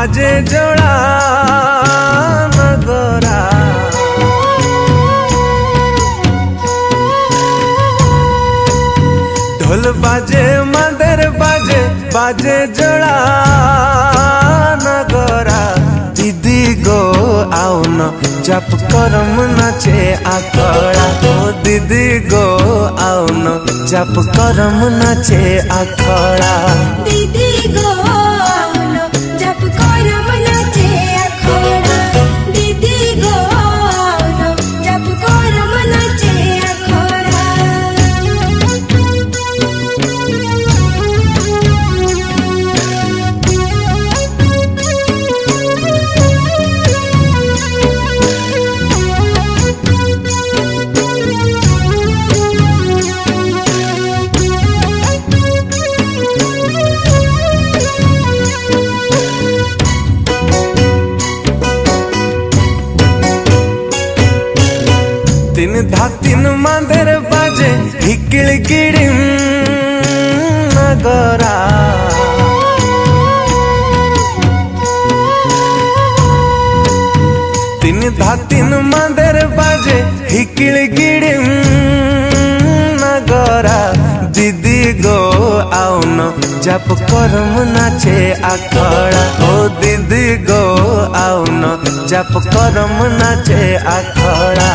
बाजे जोड़ा नगरा ढोल बाजे मदर बाजे बाजे जोड़ा नगरा दीदी गो आओ न जप करम नाचे आखड़ा ओ दीदी गो आओ न जप करम नाचे आखड़ा दीदी गो आओ न जप करम नाचे आखड़ा दीदी गो आओ न जप करम नाचे आखड़ा तीन धातीन मांदर बाजे हिकिड़ गिड़ी नगरा तीन धातीन मांदर बाजे हिकिड़ गिड़ी नगरा दीदी गो आओ न जप करम नाचे आखड़ा ओ दीदी गो आओ न जप करम नाचे आखड़ा।